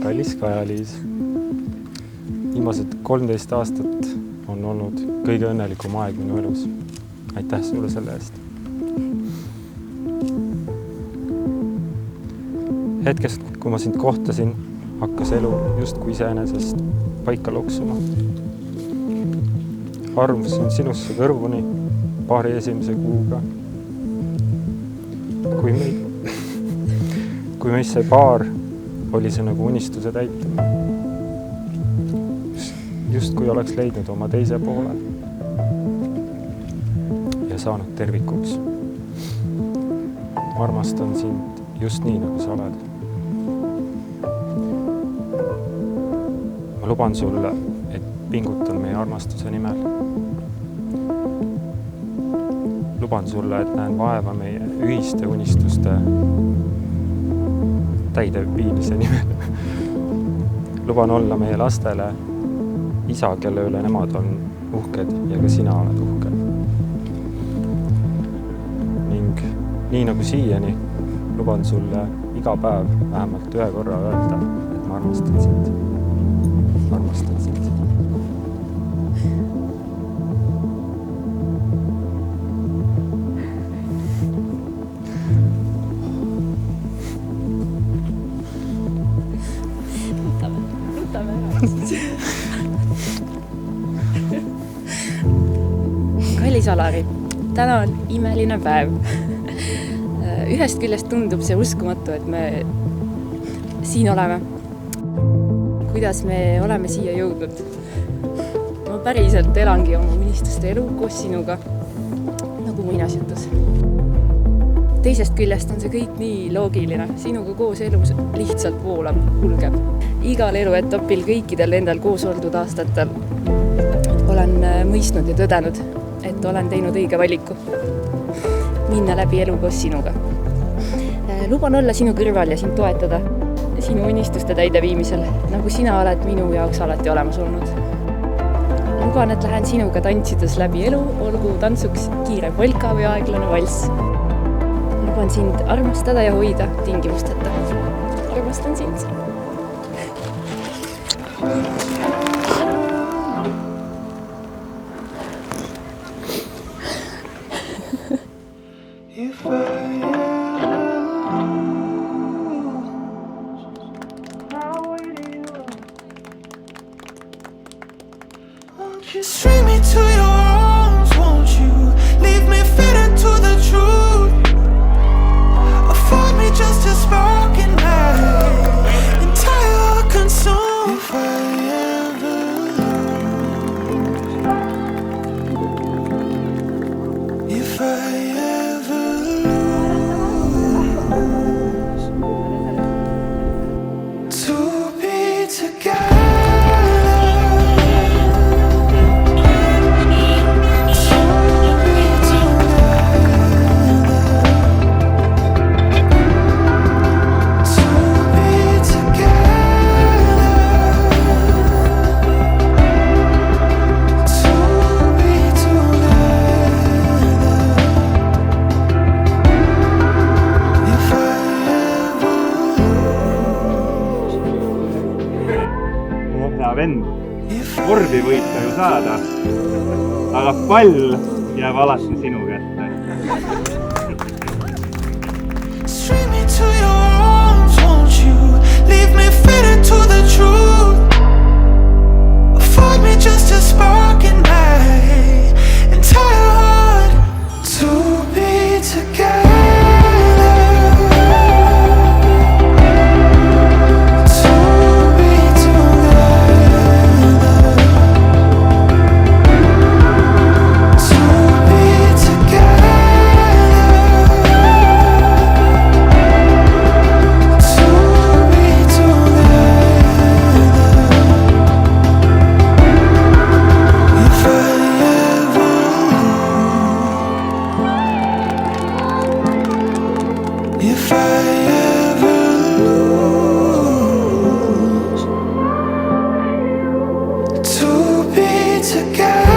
kallis Kaja-Liis. Viimased 13 aastat on olnud kõige õnnelikum aeg minu elus. Aitäh sulle selle eest. Hetkest, kui ma sind kohtasin, hakkas elu justkui iseenesest paika loksuma. Arvasin sinusse kõrvuni paari esimese kuuga. Kui meist sai paar, oli see nagu unistuse täitumine. Just kui oleks leidnud oma teise poole ja saanud tervikuks. Ma armastan sind just nii, nagu sa oled. Ma luban sulle, et pingutan meie armastuse nimel. Luban sulle, et näen vaeva meie ühiste unistuste täideviimise nimel. Luban olla meie lastele isa, kelle üle nemad on uhked ja ka sina oled uhke. Ning nii nagu siiani, luban sulle iga päev vähemalt ühe korra öelda, et ma armastan sind. Ma armastan sind. Kallis Alari, täna on imeline päev. Ühest küljest tundub see uskumatu, et me siin oleme. Kuidas me oleme siia jõudnud? Ma päriselt elangi oma unistuste elu koos sinuga, nagu muinasjutus. Teisest küljest on see kõik nii loogiline. Sinuga koos elus lihtsalt voolab, kulgeb. Igal eluetapil kõikidel endal koos oldud aastatel olen mõistnud ja tõdenud, et olen teinud õige valiku. Minna läbi elu koos sinuga. Luban olla sinu kõrval ja sind toetada sinu unistuste täideviimisel, nagu sina oled minu jaoks alati olemas olnud. Luban, et lähen sinuga tantsides läbi elu, olgu tantsuks kiire polka või aeglane valss. Luban sind armastada ja hoida tingimusteta. Armastan sind. Just string me to your arms, won't you? Leave me fitted to the truth. Afford me just a spark in my entire consume. If I ever lose, if I ever lose, to be together. Vend, korvi võite ju saada, aga pall jääb alati sinu kätte. String me to your arms, won't you? Leave me fitted to the truth. Afford me just a spark in my entire heart. To be together. If I ever lose, to be together.